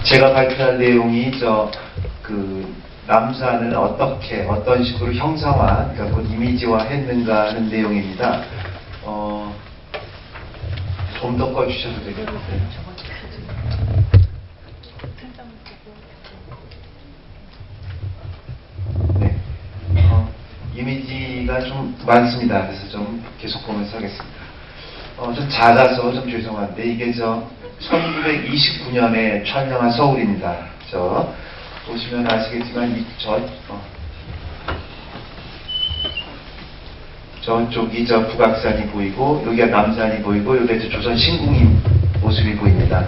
제가 발표할 내용이 남산을 어떤 식으로 형상화, 그러니까 이미지화 했는가 하는 내용입니다. 좀 더 꺼주셔도 되겠어요. 네. 이미지가 좀 많습니다. 그래서 좀 계속 보면서 하겠습니다. 좀 작아서 좀 죄송한데, 이게 1929년에 촬영한 서울입니다. 보시면 아시겠지만, 저쪽이 북악산이 보이고, 여기가 남산이 보이고, 여기가 조선 신궁이 모습이 보입니다.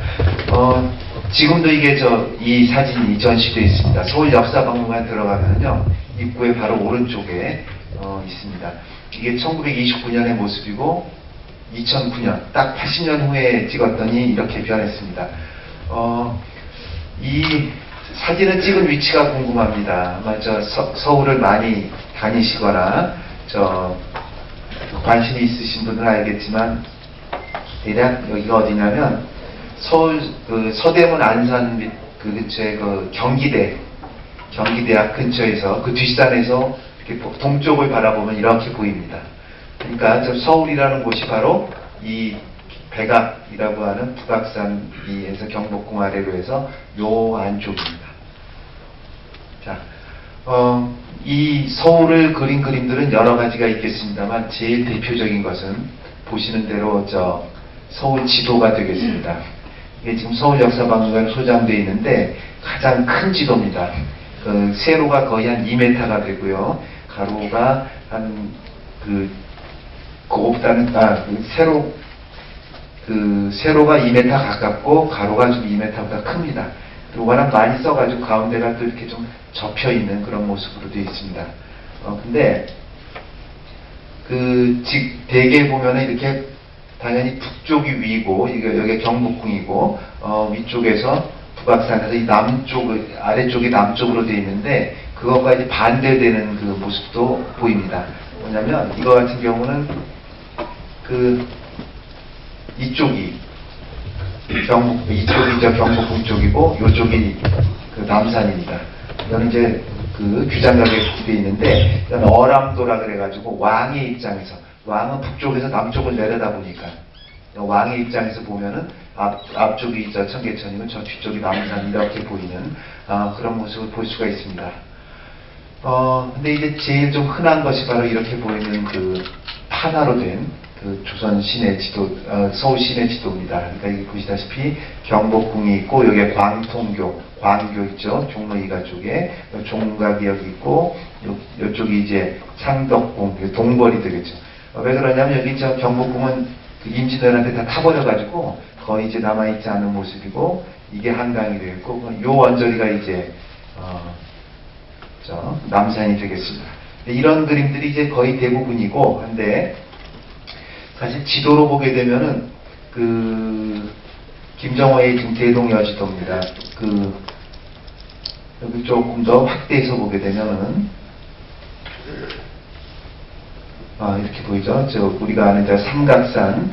지금도 이게 이 사진이 전시되어 있습니다. 서울 역사박물관 들어가면요, 입구의 바로 오른쪽에 있습니다. 이게 1929년의 모습이고, 2009년, 딱 80년 후에 찍었더니 이렇게 변했습니다. 이 사진을 찍은 위치가 궁금합니다. 아마 서울을 많이 다니시거나, 관심이 있으신 분들은 알겠지만, 대략 여기가 어디냐면, 서울, 서대문 안산 근처에 경기대학 근처에서, 그 뒷산에서 이렇게 동쪽을 바라보면 이렇게 보입니다. 그러니까 서울이라는 곳이 바로 이 백악이라고 하는 북악산에서 경복궁 아래로 해서 요 안쪽입니다. 자, 이 서울을 그린 그림들은 여러 가지가 있겠습니다만 제일 대표적인 것은 보시는 대로 서울 지도가 되겠습니다. 이게 지금 서울역사박물관에 소장되어 있는데 가장 큰 지도입니다. 세로가 거의 한 2m가 되고요. 가로가 세로가 2m 가깝고 가로가 좀 2m보다 큽니다. 그리고 워낙 많이 써가지고 가운데가 또 이렇게 좀 접혀 있는 그런 모습으로 되어 있습니다. 근데 대개 보면은 이렇게 당연히 북쪽이 위고, 여기 경복궁이고, 위쪽에서 북악산에서 이 아래쪽이 남쪽으로 되어 있는데, 그것과 이제 반대되는 그 모습도 보입니다. 뭐냐면, 이거 같은 경우는, 이쪽이 경복궁 쪽이고, 요쪽이 남산입니다. 이건 이제 규장각에 되어 있는데, 이건 어람도라 그래가지고, 왕의 입장에서, 왕은 북쪽에서 남쪽을 내려다 보니까, 왕의 입장에서 보면은, 앞쪽이 청계천이고, 저 뒤쪽이 남산, 이렇게 보이는, 그런 모습을 볼 수가 있습니다. 근데 이제 제일 좀 흔한 것이 바로 이렇게 보이는 판화로 된 조선 시내 지도, 서울 시내 지도입니다. 그러니까 여기 보시다시피 경복궁이 있고, 여기에 광교 있죠. 종로 2가 쪽에 종각이 여기 있고, 이쪽이 이제 창덕궁, 동벌이 되겠죠. 왜 그러냐면 여기 경복궁은 임진왜란때 다 타버려가지고 거의 이제 남아있지 않은 모습이고, 이게 한강이 되어 있고, 요 언저리가 이제 남산이 되겠습니다. 이런 그림들이 이제 거의 대부분이고, 한데 사실 지도로 보게 되면은 김정호의 지금 대동여지도입니다. 여기 조금 더 확대해서 보게 되면은 이렇게 보이죠? 우리가 아는 삼각산,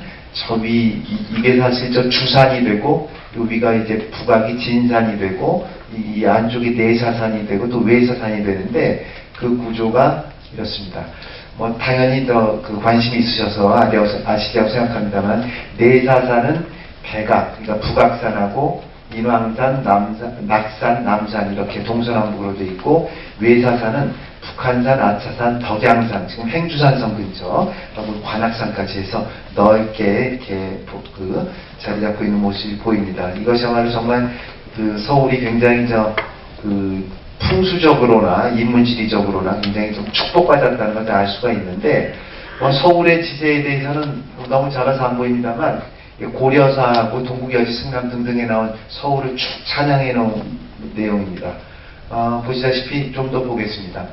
이게 사실 주산이 되고, 요 위가 이제 북악이 진산이 되고, 이 안쪽이 내사산이 되고, 또 외사산이 되는데, 그 구조가 이렇습니다. 당연히 더 관심이 있으셔서 아시리라고 생각합니다만, 내사산은 백악, 그러니까 북악산하고, 인왕산, 낙산, 남산, 이렇게 동서남북으로 되어 있고, 외사산은 북한산, 아차산, 덕양산, 지금 행주산성 근처, 하고 관악산까지 해서 넓게 이렇게 자리 잡고 있는 모습이 보입니다. 이것이야말로 정말 서울이 굉장히 풍수적으로나 인문지리적으로나 굉장히 좀 축복받았다는 것을 알 수가 있는데, 서울의 지세에 대해서는 너무 작아서 안 보입니다만, 고려사하고 동국여지 승남 등등에 나온 서울을 쭉 찬양해 놓은 내용입니다. 보시다시피 좀 더 보겠습니다.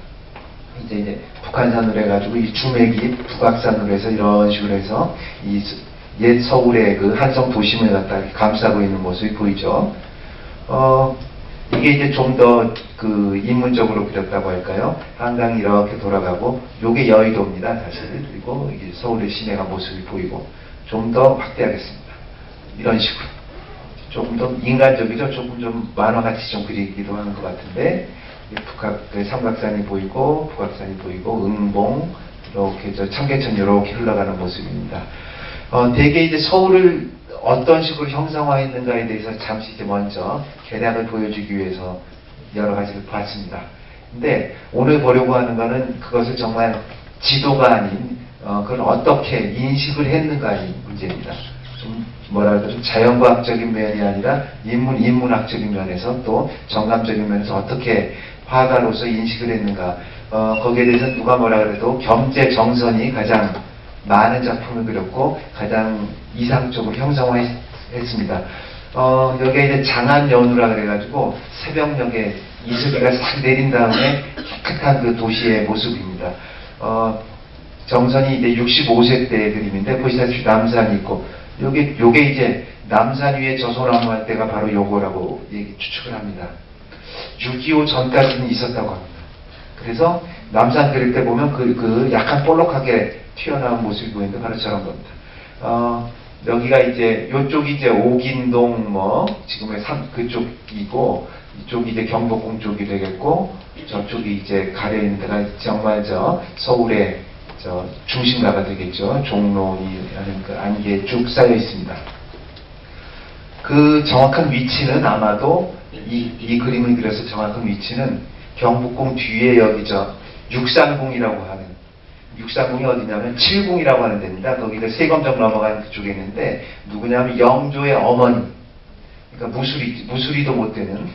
이제 북한산으로 해가지고 이 주맥이 북악산으로 해서 이런 식으로 해서 이 옛 서울의 한성 도심을 갖다 감싸고 있는 모습이 보이죠. 이게 이제 좀 더 인문적으로 그렸다고 할까요? 한강이 이렇게 돌아가고, 요게 여의도입니다, 사실. 그리고 이게 서울의 시내가 모습이 보이고, 좀 더 확대하겠습니다. 이런 식으로. 조금 더 인간적이죠. 조금 좀 만화같이 좀 그리기도 하는 것 같은데, 그 삼각산이 보이고 북악산이 보이고 응봉 이렇게 저 청계천 이렇게 흘러가는 모습입니다. 대개 이제 서울을 어떤 식으로 형상화했는가에 대해서 잠시 이제 먼저 개략을 보여주기 위해서 여러 가지를 봤습니다. 근데 오늘 보려고 하는 거는 그것을 정말 지도가 아닌 그걸 어떻게 인식을 했는가의 문제입니다. 좀 뭐랄까 좀 자연과학적인 면이 아니라 인문학적인 면에서 또 정감적인 면에서 어떻게 화가로서 인식을 했는가. 거기에 대해서 누가 뭐라 그래도 겸재정선이 가장 많은 작품을 그렸고 가장 이상적으로 형상화했습니다. 여기에 이제 장안연우라 그래가지고 새벽녘에 이슬비가 싹 내린 다음에 깨끗한 그 도시의 모습입니다. 정선이 이제 65세 때의 그림인데 보시다시피 남산이 있고 요게 이제 남산 위에 저소나무 할 때가 바로 요거라고 추측을 합니다. 6.25 전까지는 있었다고 합니다. 그래서 남산 그릴 때 보면 그 약간 볼록하게 튀어나온 모습이 보이는데 바로 저런 겁니다. 여기가 이제 요쪽이 이제 옥인동 지금의 그쪽이고 이쪽이 이제 경복궁 쪽이 되겠고 저쪽이 이제 가려 있는 데가 정말 서울의 중심가가 되겠죠. 종로이라는 그 안개에 쭉 쌓여 있습니다. 그 정확한 위치는 아마도 이 그림을 그려서 정확한 위치는 경복궁 뒤에 여기 육산궁이라고 하는, 육산궁이 어디냐면 칠궁이라고 하는 데입니다. 거기가 세검정 넘어가는 그쪽에 있는데 누구냐면 영조의 어머니, 그러니까 무수리도 못 되는,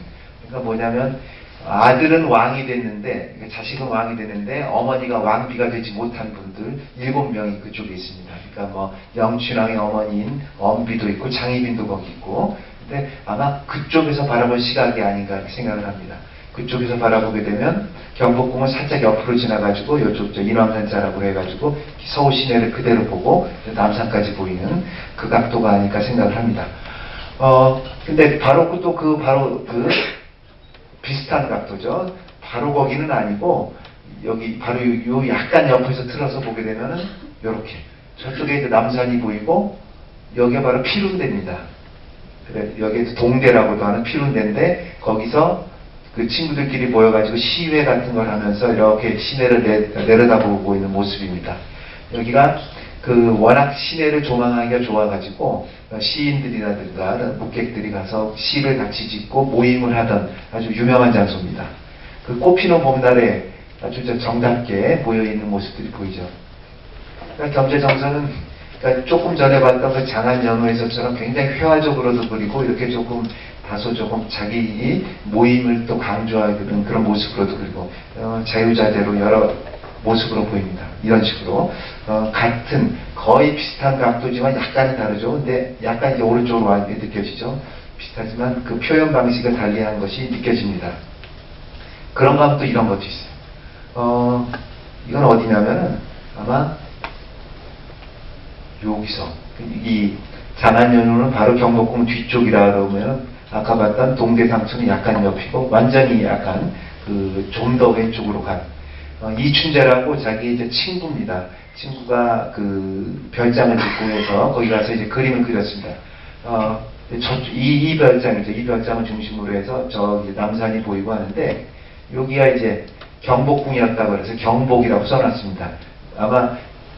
그러니까 뭐냐면 아들은 왕이 됐는데, 그러니까 자식은 왕이 됐는데 어머니가 왕비가 되지 못한 분들 7명이 그쪽에 있습니다. 그러니까 영춘왕의 어머니인 엄비도 있고 장희빈도 거기 있고, 근데 아마 그쪽에서 바라볼 시각이 아닌가 생각을 합니다. 그쪽에서 바라보게 되면 경복궁을 살짝 옆으로 지나가지고 이쪽 인왕산자라고 해가지고 서울 시내를 그대로 보고 남산까지 보이는 그 각도가 아닐까 생각을 합니다. 근데 바로 바로 비슷한 각도죠. 바로 거기는 아니고 여기 바로 요 약간 옆에서 틀어서 보게 되면은 요렇게 저쪽에 이제 남산이 보이고 여기가 바로 피룬대입니다. 그래 여기 동대라고도 하는 피룬대인데 거기서 그 친구들끼리 모여가지고 시회 같은 걸 하면서 이렇게 시내를 내려다보고 있는 모습입니다. 여기가 워낙 시내를 조망하기가 좋아가지고 시인들이라든가 묵객들이 가서 시를 같이 짓고 모임을 하던 아주 유명한 장소입니다. 그 꽃피는 봄날에 아주 정답게 모여있는 모습들이 보이죠. 그러니까 겸재정선은 그러니까 조금 전에 봤던 그 장안연우에서처럼 굉장히 회화적으로도 그리고 이렇게 다소 조금 자기 모임을 또 강조하는 그런 모습으로도 그리고 자유자재로 여러 모습으로 보입니다. 이런 식으로 같은 거의 비슷한 각도지만 약간은 다르죠. 근데 약간 이제 오른쪽으로 와 있는 게 느껴지죠. 비슷하지만 그 표현 방식을 달리한 것이 느껴집니다. 그런가 하면 또 이런 것도 있어요. 이건 어디냐면은 아마 여기서 이 장안연우는 바로 경복궁 뒤쪽이라 그러면 아까 봤던 동대상수는 약간 옆이고 완전히 약간 좀 더 왼쪽으로 간 이춘재라고 자기 이제 친구입니다. 친구가 별장을 짓고 해서 거기 가서 이제 그림을 그렸습니다. 이 별장이죠. 이 별장을 중심으로 해서 저기 남산이 보이고 하는데 여기가 이제 경복궁이었다고 해서 경복이라고 써놨습니다. 아마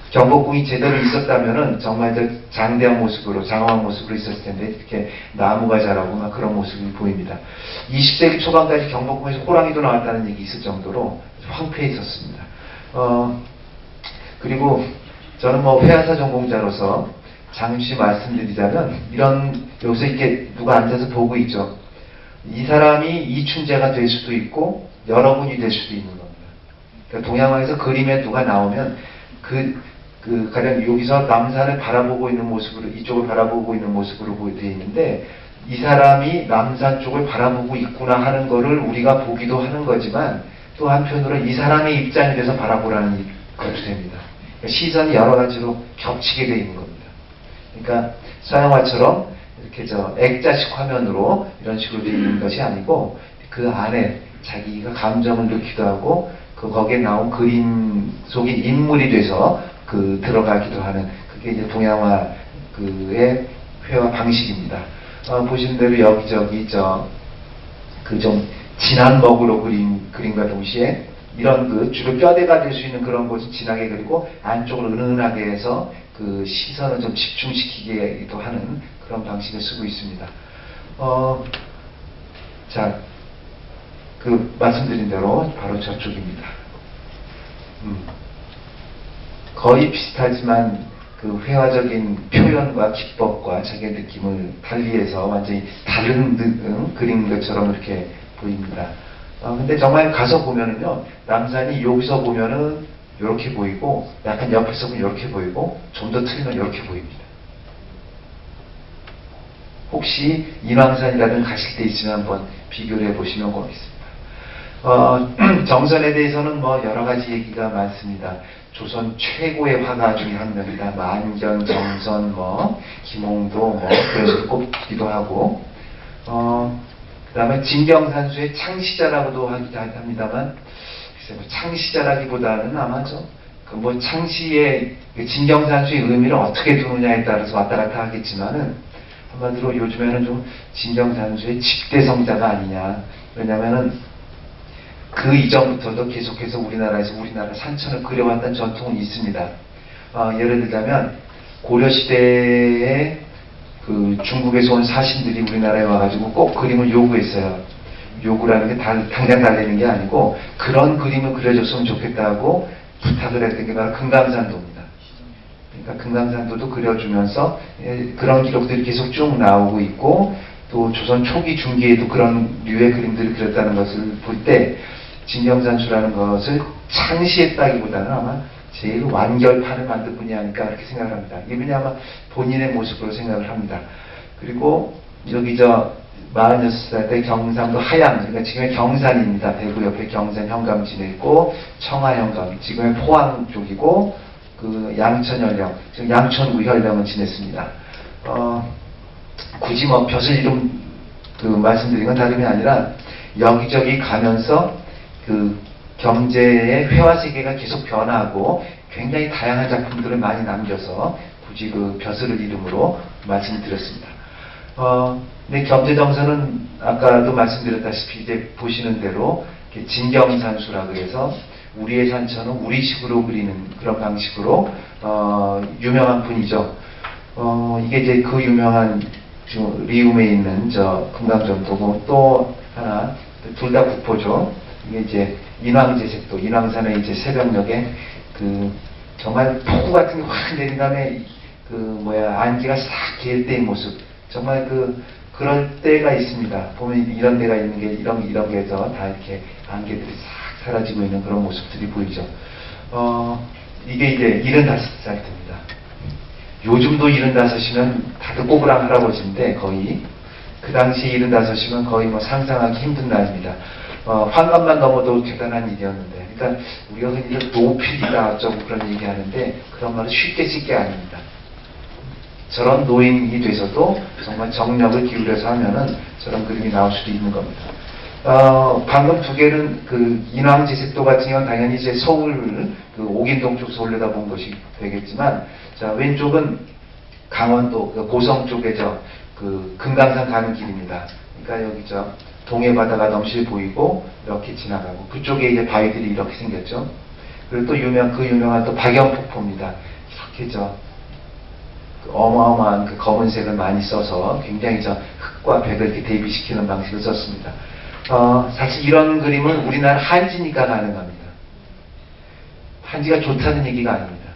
경복궁이 제대로 있었다면은 정말 장대한 모습으로 장엄한 모습으로 있었을 텐데 이렇게 나무가 자라고 막 그런 모습이 보입니다. 20세기 초반까지 경복궁에서 호랑이도 나왔다는 얘기 있을 정도로 황폐해 있었습니다. 그리고 저는 회화사 전공자로서 잠시 말씀드리자면 여기서 이렇게 누가 앉아서 보고 있죠. 이 사람이 이춘재가 될 수도 있고 여러분이 될 수도 있는 겁니다. 그러니까 동양화에서 그림에 누가 나오면 가령 여기서 남산을 바라보고 있는 모습으로, 이쪽을 바라보고 있는 모습으로 되어 있는데, 이 사람이 남산 쪽을 바라보고 있구나 하는 거를 우리가 보기도 하는 거지만, 또 한편으로는 이 사람의 입장이 돼서 바라보라는 것도 됩니다. 그러니까 시선이 여러 가지로 겹치게 되어 있는 겁니다. 그러니까 서양화처럼 이렇게 액자식 화면으로 이런 식으로 되어 있는 것이 아니고, 그 안에 자기가 감정을 넣기도 하고, 거기에 나온 그림 속에 인물이 돼서 들어가기도 하는 그게 이제 동양화의 회화 방식입니다. 보시는 대로 여기저기 그 좀 진한 먹으로 그림과 동시에 이런 그 주로 뼈대가 될 수 있는 그런 곳을 진하게 그리고 안쪽으로 은은하게 해서 그 시선을 좀 집중시키게도 하는 그런 방식을 쓰고 있습니다. 자, 그 말씀드린 대로 바로 저쪽입니다. 거의 비슷하지만 그 회화적인 표현과 기법과 자기의 느낌을 달리해서 완전히 다른 그림 것처럼 이렇게 보입니다. 근데 정말 가서 보면은요, 남산이 여기서 보면은 이렇게 보이고, 약간 옆에서 보면 이렇게 보이고, 좀 더 틀리면 이렇게 보입니다. 혹시 인왕산이라든 가실 때 있으면 한번 비교를 해보시면 고맙겠습니다. 정선에 대해서는 뭐 여러 가지 얘기가 많습니다. 조선 최고의 화가 중에 한 명이다. 만경, 정선, 김홍도 그런 식으로 꼽기도 하고, 그 다음에 진경산수의 창시자라고도 하기도 합니다만, 글쎄 창시자라기보다는 아마 창시의 진경산수의 의미를 어떻게 두느냐에 따라서 왔다 갔다 하겠지만은, 한마디로 요즘에는 좀 진경산수의 집대성자가 아니냐. 왜냐면은 그 이전부터도 계속해서 우리나라 산천을 그려왔던 전통은 있습니다. 예를 들자면 고려시대에 그 중국에서 온 사신들이 우리나라에 와가지고 꼭 그림을 요구했어요. 요구라는 게 당장 달래는 게 아니고 그런 그림을 그려줬으면 좋겠다고 부탁을 했던 게 바로 금강산도입니다. 그러니까 금강산도도 그려주면서 그런 기록들이 계속 쭉 나오고 있고, 또 조선 초기 중기에도 그런 류의 그림들을 그렸다는 것을 볼 때 진경산수라는 것을 창시했다기보다는 아마 제일 완결판을 만든 분이 아닐까 그렇게 생각을 합니다. 이분이 아마 본인의 모습으로 생각을 합니다. 그리고 여기 46살 때 경상도 하양, 그러니까 지금의 경산입니다. 대구 옆에 경산 현감 지냈고, 청하 현감, 지금의 포항 쪽이고, 그 양천 현령, 지금 양천구 현령은 지냈습니다. 굳이 벼슬 이름 말씀드린 건 다름이 아니라 여기저기 가면서 그 경제의 회화 세계가 계속 변하고 굉장히 다양한 작품들을 많이 남겨서 굳이 그 벼슬을 이름으로 말씀드렸습니다. 근데 경제정서는 아까도 말씀드렸다시피 이제 보시는 대로 진경산수라고 해서 우리의 산천은 우리식으로 그리는 그런 방식으로 유명한 분이죠. 이게 이제 그 유명한 리움에 있는 금강전도고, 또 하나 둘 다 국보죠. 이게 이제 인왕제색도, 인왕산의 이제 새벽녘에 그 정말 폭우 같은 게 확 내린 다음에 안개가 싹 개일 때의 모습, 정말 그럴 때가 있습니다. 보면 이런 데가 있는 게 이런 게서 다 이렇게 안개들이 싹 사라지고 있는 그런 모습들이 보이죠. 이게 이제 75살 때입니다. 요즘도 75이면 다들 꼬부랑 할아버지인데, 거의 그 당시 75이면 거의 상상하기 힘든 나이입니다. 환갑만 넘어도 대단한 일이었는데, 그러니까 우리가 흔히 노필이다 어쩌고 그런 얘기하는데 그런 말은 쉽게 쓸 게 아닙니다. 저런 노인이 돼서도 정말 정력을 기울여서 하면은 저런 그림이 나올 수도 있는 겁니다. 방금 두 개는 그 인왕제색도 같은 경우는 당연히 이제 서울 옥인동 쪽 서울에다 본 것이 되겠지만, 자, 왼쪽은 강원도 고성 쪽에 그 금강산 가는 길입니다. 그러니까 여기 동해 바다가 넘실 보이고 이렇게 지나가고, 그쪽에 이제 바위들이 이렇게 생겼죠. 그리고 또 유명한 또 박연폭포입니다. 이렇게 그 어마어마한 그 검은색을 많이 써서 굉장히 흑과 백을 이렇게 대비시키는 방식을 썼습니다. 사실 이런 그림은 우리나라 한지니까 가능합니다. 한지가 좋다는 얘기가 아닙니다.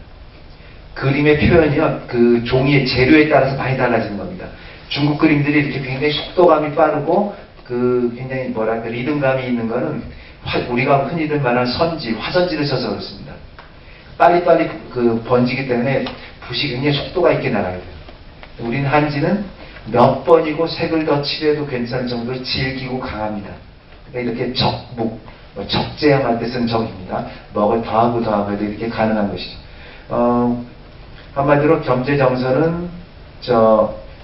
그림의 표현이요, 그 종이의 재료에 따라서 많이 달라지는 겁니다. 중국 그림들이 이렇게 굉장히 속도감이 빠르고 굉장히 리듬감이 있는 거는 우리가 흔히들 말하는 화선지를 써서 그렇습니다. 빨리빨리 번지기 때문에 붓이 굉장히 속도가 있게 나가야 돼요. 우리는 한지는 몇 번이고 색을 더 칠해도 괜찮을 정도로 질기고 강합니다. 그러니까 이렇게 적재함 할 때 쓴 적입니다. 먹을 더하고 해도 이렇게 가능한 것이죠. 한마디로 겸재정서는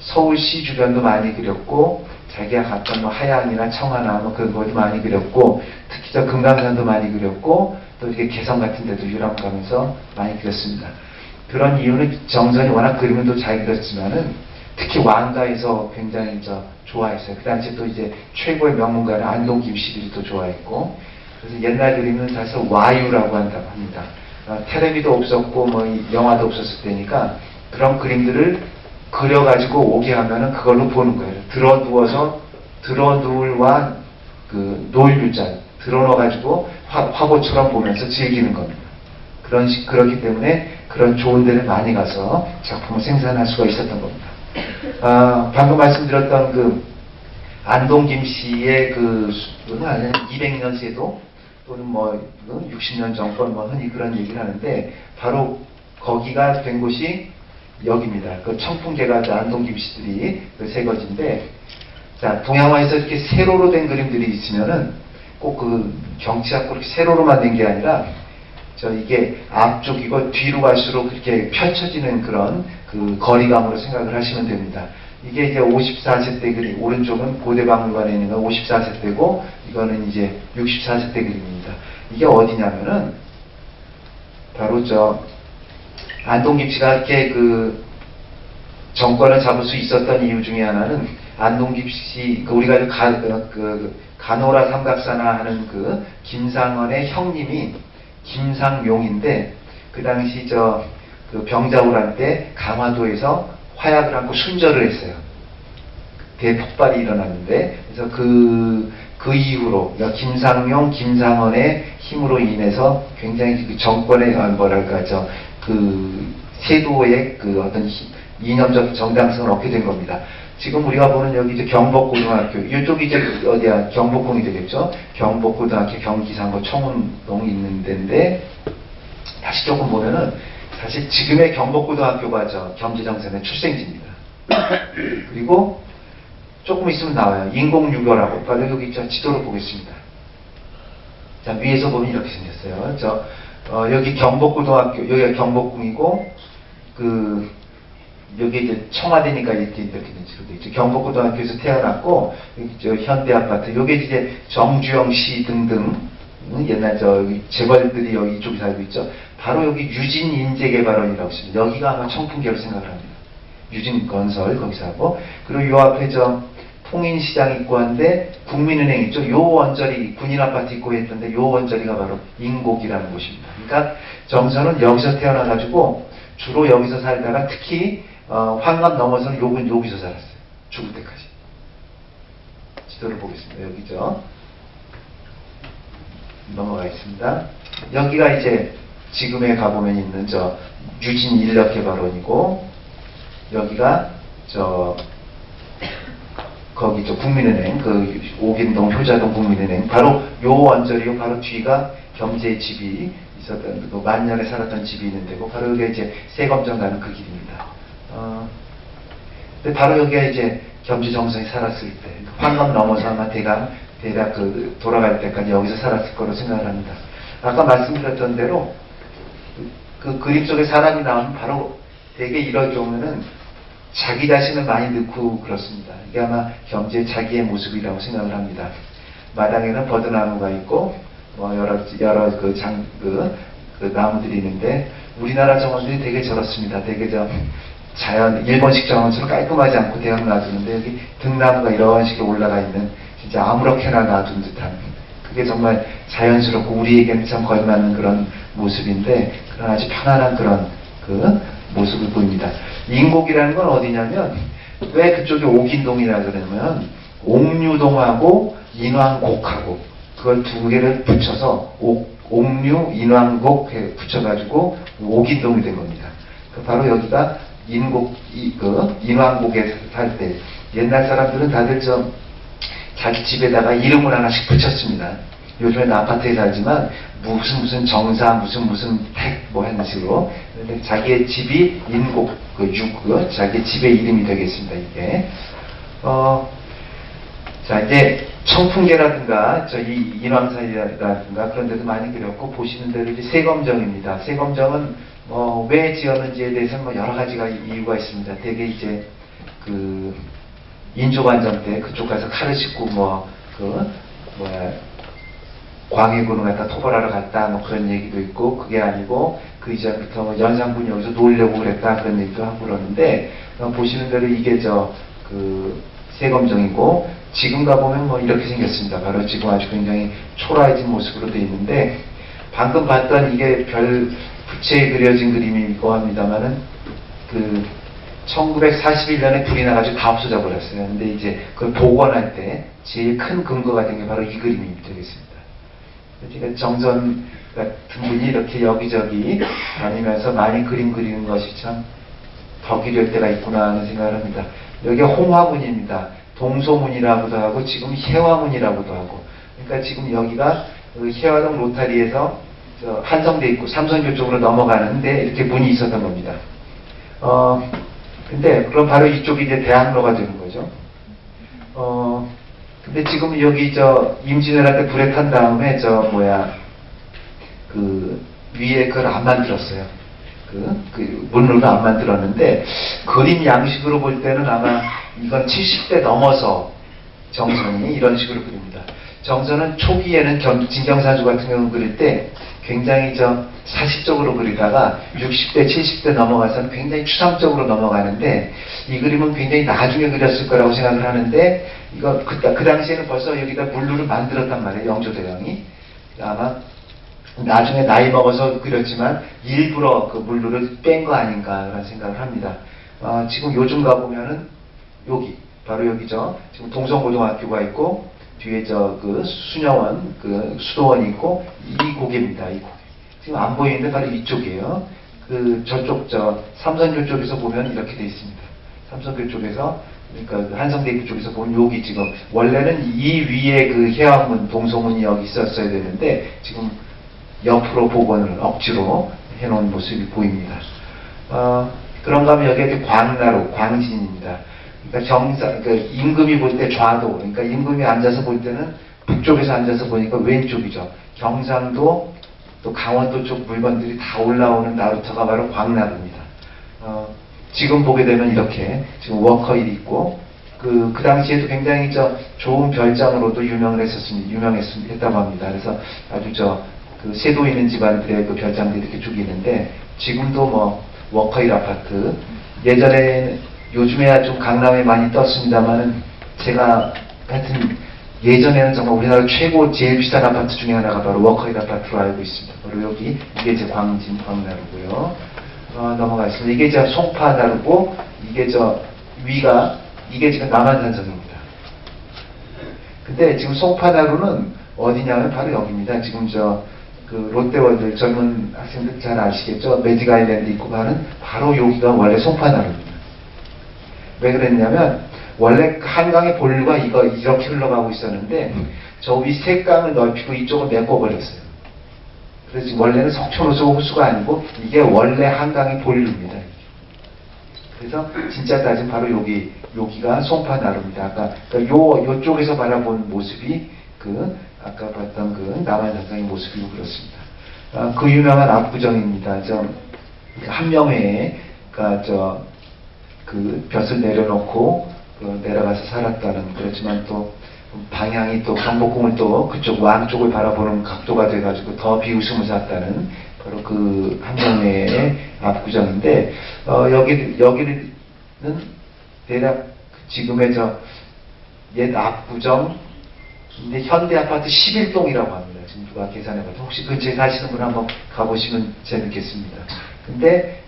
서울시 주변도 많이 그렸고, 자기가 갔던 하양이나 청하나 그런 것도 많이 그렸고, 특히 금강산도 많이 그렸고, 또 이렇게 개성 같은 데도 유람 가면서 많이 그렸습니다. 그런 이유는 정선이 워낙 그림을 또 잘 그렸지만은 특히 왕가에서 굉장히 좋아했어요. 그 당시에 또 이제 최고의 명문가는 안동 김씨들이 또 좋아했고, 그래서 옛날 그림은 사실 와유라고 한다고 합니다. 텔레비도 없었고 뭐 영화도 없었을 때니까 그런 그림들을 그려가지고 오게 하면은 그걸로 보는 거예요. 드러누울와 그 노을유자 드러넣어가지고 화보처럼 보면서 즐기는 겁니다. 그렇기 때문에 그런 좋은 데를 많이 가서 작품을 생산할 수가 있었던 겁니다. 방금 말씀드렸던 그 안동 김씨의 그는 200년 세도 또는 뭐 60년 정권 뭐 흔히 그런 얘기를 하는데, 바로 거기가 된 곳이 여기입니다. 그 청풍계가 안동 김씨들이 그 세거지인데, 자, 동양화에서 이렇게 세로로 된 그림들이 있으면은 꼭 그 경치하고 이렇게 세로로만 된 게 아니라 이게 앞쪽이고 뒤로 갈수록 이렇게 펼쳐지는 그런 그 거리감으로 생각을 하시면 됩니다. 이게 이제 54세대 그림, 오른쪽은 고대박물관에 있는 건 54세대고 이거는 이제 64세대 그림입니다. 이게 어디냐면은 바로 안동 김씨가 이렇게 그 정권을 잡을 수 있었던 이유 중에 하나는 안동 김씨, 우리가 가노라 삼각사나 하는 그 김상헌의 형님이 김상용인데, 그 당시 그 병자호란 때 강화도에서 화약을 안고 순절을 했어요. 대폭발이 일어났는데, 그래서 그 이후로 그러니까 김상용, 김상헌의 힘으로 인해서 굉장히 그 정권의 그 세도의 그 어떤 이념적 정당성을 얻게 된 겁니다. 지금 우리가 보는 여기 이제 경복고등학교, 이쪽이 이제 어디야? 경복궁이 되겠죠? 경복고등학교, 경기상고, 청운동 있는 데인데, 다시 조금 보면은, 사실 지금의 경복고등학교가 겸지정선의 출생지입니다. 그리고 조금 있으면 나와요. 인공유교라고. 바로 여기 지도를 보겠습니다. 자, 위에서 보면 이렇게 생겼어요. 여기 경복고등학교, 여기가 경복궁이고, 여기 이제 청와대니까 이렇게 된 식으로 돼 있죠. 경복고등학교에서 태어났고, 여기 현대아파트, 여기 이제 정주영 씨 등등, 옛날 재벌들이 여기 이쪽에 살고 있죠. 바로 여기 유진인재개발원이라고 있습니다. 여기가 아마 청풍계로 생각을 합니다. 유진건설 거기서 하고, 그리고 요 앞에 통인시장 있고 한데, 국민은행 있죠. 요 원저리, 군인아파트 있고 했던데, 요 원저리가 바로 인곡이라는 곳입니다. 그러니까 정선은 여기서 태어나가지고, 주로 여기서 살다가 특히 환갑 넘어서는 여기서 살았어요. 죽을 때까지. 지도를 보겠습니다. 여기죠. 넘어가겠습니다. 여기가 이제 지금에 가보면 있는 유진인력개발원이고, 여기가 거기 국민은행, 그 옥인동 효자동 국민은행, 바로 요 원저리요. 바로 뒤가 경제의 집이 있었던, 그 만년에 살았던 집이 있는 데고, 바로 여기가 이제 세검정 가는 그 길입니다. 근데 바로 여기가 이제 겸지정선이 살았을 때, 환갑 넘어서 아마 대략 돌아갈 때까지 여기서 살았을 거로 생각을 합니다. 아까 말씀드렸던 대로 그 그림 속에 사람이 나오면 바로 되게 이럴 경우는 자기 자신을 많이 넣고 그렇습니다. 이게 아마 겸지의 자기의 모습이라고 생각을 합니다. 마당에는 버드나무가 있고, 뭐 여러 그 나무들이 있는데, 우리나라 정원들이 되게 저렇습니다. 되게 일본식 정원처럼 깔끔하지 않고 대강 놔두는데, 여기 등나무가 이런 식으로 올라가 있는, 진짜 아무렇게나 놔둔 듯한, 그게 정말 자연스럽고 우리에게는 참 걸맞는 그런 모습인데, 그런 아주 편안한 그런 그 모습을 보입니다. 인곡이라는 건 어디냐면, 왜 그쪽에 옥인동이라 그러냐면, 옥류동하고 인왕곡하고 그걸 두 개를 붙여서 옥류, 인왕곡 붙여가지고 옥인동이 된 겁니다. 바로 여기가 인왕곡에 살 때, 옛날 사람들은 다들 자기 집에다가 이름을 하나씩 붙였습니다. 요즘에는 아파트에 살지만 무슨 정사, 무슨 택, 뭐 하는 식으로. 근데 자기의 집이 인곡, 자기의 집의 이름이 되겠습니다, 이게. 자, 이제 청풍계라든가, 이 인왕산이라든가 그런 데도 많이 그렸고, 보시는 대로 이제 세검정입니다. 세검정은 왜 지었는지에 대해서는 여러 가지가 이유가 있습니다. 되게 이제 인조반정 때 그쪽 가서 칼을 씻고 광해군을 갖다 토벌하러 갔다 뭐 그런 얘기도 있고, 그게 아니고 그 이전부터 뭐 연산군이 여기서 놀려고 그랬다 그런 얘기도 하고 그러는데, 보시는 대로 이게 그 세검정이고, 지금 가보면 뭐 이렇게 생겼습니다. 바로 지금 아주 굉장히 초라해진 모습으로 되어 있는데, 방금 봤던 이게 별 부채에 그려진 그림이고 합니다만은, 그 1941년에 불이 나가지고 다 없어져 버렸어요. 근데 이제 그걸 복원할 때 제일 큰 근거가 된 게 바로 이 그림이 되겠습니다. 그러니까 정선 같은 분이 이렇게 여기저기 다니면서 많이 그림 그리는 것이 참 덕이 될 때가 있구나 하는 생각을 합니다. 여기가 홍화문입니다. 동소문이라고도 하고 지금 해화문이라고도 하고, 그러니까 지금 여기가 그 해화동 로타리에서 한성대 입구 삼성교 쪽으로 넘어가는데 이렇게 문이 있었던 겁니다. 근데 그럼 바로 이쪽이 이제 대학로가 되는 거죠. 근데 지금 여기 임진왜란 때 불에 탄 다음에 그 위에 그걸 안 만들었어요. 그 문로도 안 만들었는데, 그림 양식으로 볼 때는 아마 이건 70대 넘어서 정선이 이런 식으로 그립니다. 정선은 초기에는 진경사주 같은 경우 그릴 때 굉장히 사실적으로 그리다가 60대, 70대 넘어가서는 굉장히 추상적으로 넘어가는데, 이 그림은 굉장히 나중에 그렸을 거라고 생각을 하는데, 이거 그 당시에는 벌써 여기다 물루를 만들었단 말이에요. 영조대왕이. 아마 나중에 나이 먹어서 그렸지만 일부러 그 물루를 뺀 거 아닌가 라는 생각을 합니다. 지금 요즘 가보면은 여기 바로 여기죠. 지금 동성고등학교가 있고 뒤에 그 수녀원 그 수도원이 있고, 이 고개입니다. 이 고개. 지금 안 보이는데 바로 이쪽이에요. 저쪽 삼성교 쪽에서 보면 이렇게 돼 있습니다. 삼성교 쪽에서, 그러니까 그 한성대교 쪽에서 보면 여기 지금 원래는 이 위에 그 해화문 동소문이 여기 있었어야 되는데 지금 옆으로 복원을 억지로 해놓은 모습이 보입니다. 그런가 하면 여기가 광나루, 광진입니다. 그러니까 임금이 볼 때 좌도, 그러니까 임금이 앉아서 볼 때는 북쪽에서 앉아서 보니까 왼쪽이죠. 경상도 또 강원도 쪽 물건들이 다 올라오는 나루터가 바로 광나루입니다. 지금 보게 되면 이렇게 지금 워커힐이 있고, 그 당시에도 굉장히 좋은 별장으로도 유명했다고 합니다. 그래서 아주 그 세도 있는 집안들의 그 별장들이 이렇게 쭉 있는데, 지금도 뭐 워커힐 아파트, 예전에 요즘에야 좀 강남에 많이 떴습니다만은, 제가 하여튼 예전에는 정말 우리나라 최고 제일 비싼 아파트 중에 하나가 바로 워커힐 아파트로 알고 있습니다. 바로 여기 이게 광진 광나루고요. 넘어가겠습니다. 이게 송파나루고, 이게 위가 이게 지금 남한산성입니다. 근데 지금 송파나루는 어디냐면 바로 여기입니다. 지금 그 롯데월드 젊은 학생들 잘 아시겠죠? 매직 아일랜드 있고 가는 바로 여기가 원래 송파나루입니다. 왜 그랬냐면, 원래 한강의 본류가 이렇게 흘러가고 있었는데, 저 위 세 강을 넓히고 이쪽을 메꿔버렸어요. 그래서 원래는 석촌호수 호수가 아니고, 이게 원래 한강의 본류입니다. 그래서 진짜 따지면 바로 여기가 송파나루입니다. 아까 요쪽에서 바라본 모습이 아까 봤던 그 남한산성의 모습이고 그렇습니다. 그 유명한 압구정입니다. 한명회에 그 벼슬 내려놓고 내려가서 살았다는, 그렇지만 또 방향이 또 경복궁을 또 그쪽 왕 쪽을 바라보는 각도가 돼가지고 더 비웃음을 샀다는 바로 그 한명회의 압구정인데, 여기는 대략 지금의 옛 압구정, 근데 현대아파트 11동이라고 합니다. 지금 누가 계산해봐도. 혹시 근처에 사시는 분 한번 가보시면 재밌겠습니다. 근데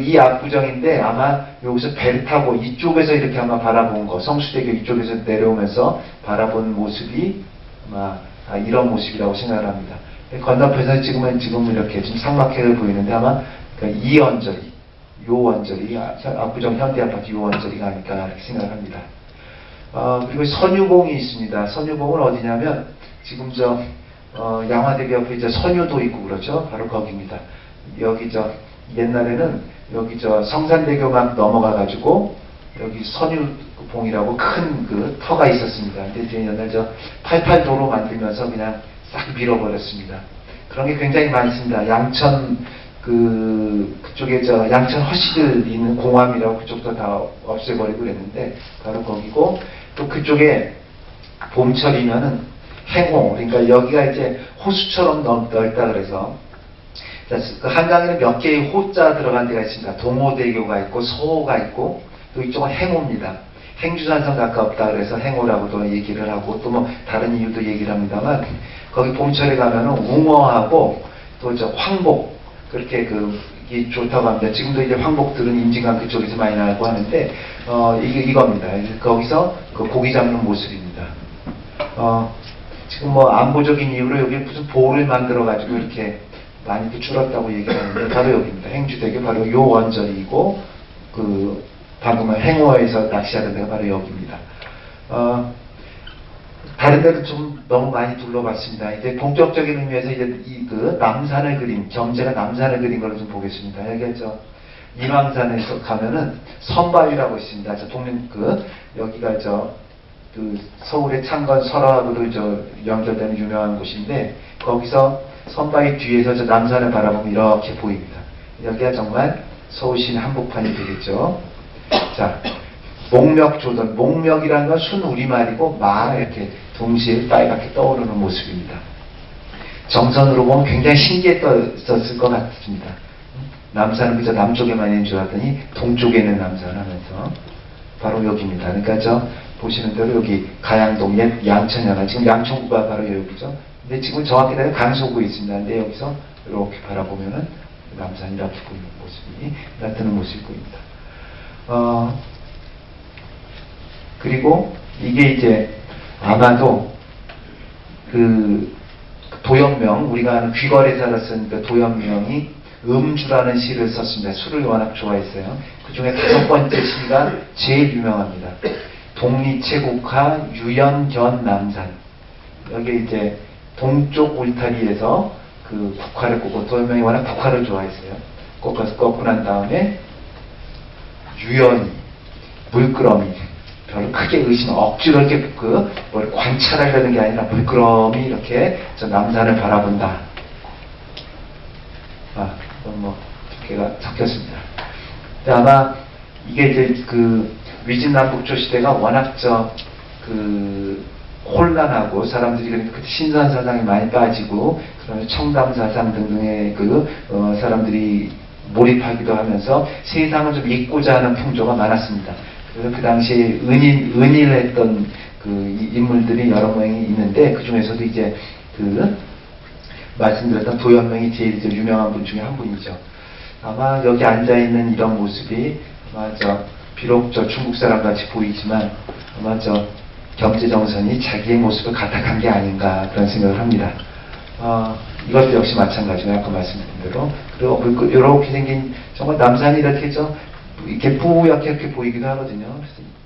이 압구정인데, 아마 여기서 배를 타고 이쪽에서 이렇게 아마 바라본 거, 성수대교 이쪽에서 내려오면서 바라본 모습이 아마 이런 모습이라고 생각을 합니다. 건너편에서 지금 이렇게 지금 상막해를 보이는데, 아마 이 언저리, 요 언저리, 압구정 현대아파트 요 언저리가 아닐까 이렇게 생각을 합니다. 그리고 선유봉이 있습니다. 선유봉은 어디냐면, 지금 양화대교 옆에 선유도 있고 그렇죠. 바로 거기입니다. 여기 옛날에는 여기 성산대교 막 넘어가가지고 여기 선유봉이라고 큰 그 터가 있었습니다. 근데 이제 옛날 88도로 만들면서 그냥 싹 밀어버렸습니다. 그런 게 굉장히 많습니다. 양천 그쪽에 양천 허씨들 있는 공암이라고 그쪽도 다 없애버리고 그랬는데 바로 거기고, 또 그쪽에 봄철이면은 행호, 그러니까 여기가 이제 호수처럼 넓다 그래서, 그 한강에는 몇 개의 호자 들어간 데가 있습니다. 동호대교가 있고 서호가 있고 또 이쪽은 행호입니다. 행주산성 가깝다 그래서 행호라고도 얘기를 하고 또 뭐 다른 이유도 얘기를 합니다만, 거기 봄철에 가면은 웅어하고 또 저 황복 그렇게 이 좋다고 합니다. 지금도 이제 황복들은 임진강 그쪽에서 많이 나고 하는데 이겁니다. 거기서 그 고기 잡는 모습입니다. 지금 뭐 안보적인 이유로 여기 무슨 보를 만들어 가지고 이렇게 많이 줄었다고 얘기를 하는데 바로 여기입니다. 행주대교 바로 요 원전이고 그 방금 행어에서 낚시하던 데가 바로 여기입니다. 다른 데도 좀 너무 많이 둘러봤습니다. 이제 본격적인 의미에서 이제 그 남산을 그린, 경제가 남산을 그린 걸 좀 보겠습니다. 여기 인왕산에서 가면은 선바위라고 있습니다. 여기가 서울의 창건 설화하고도 연결되는 유명한 곳인데, 거기서 선바위 뒤에서 저 남산을 바라보면 이렇게 보입니다. 여기가 정말 서울시내 한복판이 되겠죠. 자, 목멱조던, 목멱이라는 건 순 우리말이고 마 이렇게 동시에 빨갛게 떠오르는 모습입니다. 정선으로 보면 굉장히 신기했었을 것 같습니다. 남산은 그저 남쪽에만 있는 줄 알았더니 동쪽에 있는 남산 하면서 바로 여기입니다. 그러니까 보시는 대로 여기 가양동, 옛 양천연화, 지금 양천구가 바로 여기죠. 근데 지금 정확히 따르면 강서구에 있습니다. 근데 여기서 이렇게 바라보면은 남산이 이렇게 보이는 모습이 나타나는 모습이 보입니다. 그리고 이게 이제 아마도 도연명, 우리가 아는 귀걸이사를 쓴 그 도연명이 음주라는 시를 썼습니다. 술을 워낙 좋아했어요. 그 중에 5번째 시가 제일 유명합니다. 독리체국화 유연견 남산. 여기 이제 동쪽 울타리에서 그 국화를 꽂고, 도연명이 워낙 국화를 좋아했어요. 꽂고 난 다음에 유연이, 물끄러미, 별로 크게 억지로 이렇게 뭘 관찰하려는 게 아니라 물끄러미 이렇게 저 남산을 바라본다. 뭐 개가 섞였습니다. 아마 이게 이제 위진남북조 시대가 워낙 혼란하고 사람들이 그때 신선 사상이 많이 빠지고 그러면 청담 사상 등등의 사람들이 몰입하기도 하면서 세상을 좀 잊고자 하는 풍조가 많았습니다. 그래서 그 당시에 은일했던 인물들이 여러 명이 있는데, 그 중에서도 이제 말씀드렸던 도연명이 제일 유명한 분 중에 한 분이죠. 아마 여기 앉아있는 이런 모습이 아마 비록 중국 사람 같이 보이지만 아마 경제정선이 자기의 모습을 가탁한 게 아닌가 그런 생각을 합니다. 이것도 역시 마찬가지로 아까 말씀드린 대로, 그리고 이렇게 생긴 정말 남산이 이렇게 뿌옇게 이렇게 보이기도 하거든요.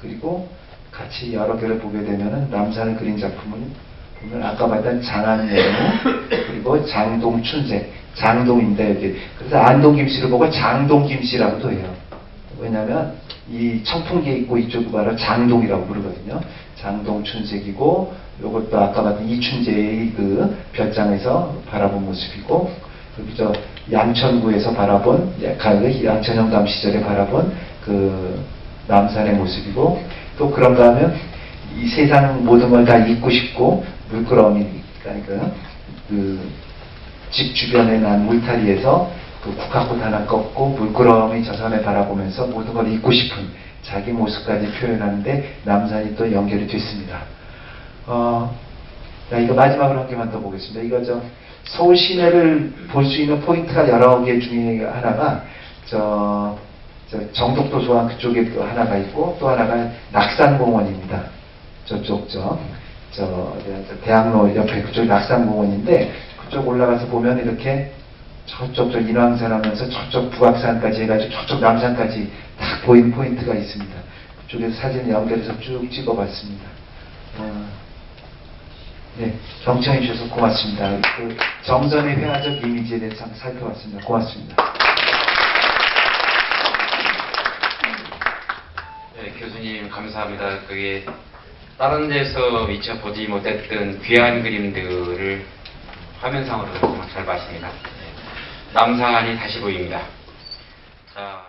그리고 같이 여러 개를 보게 되면은 남산을 그린 작품은 보면 아까 봤던 장안여우 그리고 장동춘색, 장동인데 여기 그래서 안동김씨를 보고 장동김씨라고도 해요. 왜냐하면 이 청풍기에 있고 이쪽이 바로 장동이라고 부르거든요. 장동춘색이고, 요것도 아까 봤던 이춘재의 별장에서 바라본 모습이고, 그리고 양천구에서 바라본 양천영담 시절에 바라본 남산의 모습이고, 또 그런가 하면 이 세상 모든 걸 다 잊고 싶고 물끄러미니까 집 주변에 난 울타리에서 국화꽃 하나 꺾고 물끄러미 저 산을 바라보면서 모든 걸 잊고 싶은 자기 모습까지 표현하는데 남산이 또 연결이 됐습니다. 이거 마지막으로 한 개만 더 보겠습니다. 이거 서울 시내를 볼 수 있는 포인트가 여러 개 중에 하나가 정독도 조항 그쪽에 또 하나가 있고, 또 하나가 낙산공원입니다. 저쪽 대학로 옆에 그쪽 낙산공원인데, 그쪽 올라가서 보면 이렇게 저쪽 인왕산 하면서 저쪽 북악산까지 해가지고 저쪽 남산까지 딱 보이는 포인트가 있습니다. 그쪽에서 사진 연결해서 쭉 찍어봤습니다. 네, 경청해 주셔서 고맙습니다. 정선의 회화적 이미지에 대해서 한번 살펴봤습니다. 고맙습니다. 네, 교수님 감사합니다. 그게 다른 데서 미처 보지 못했던 귀한 그림들을 화면상으로 정말 잘 봤습니다. 남산이 다시 보입니다. 자.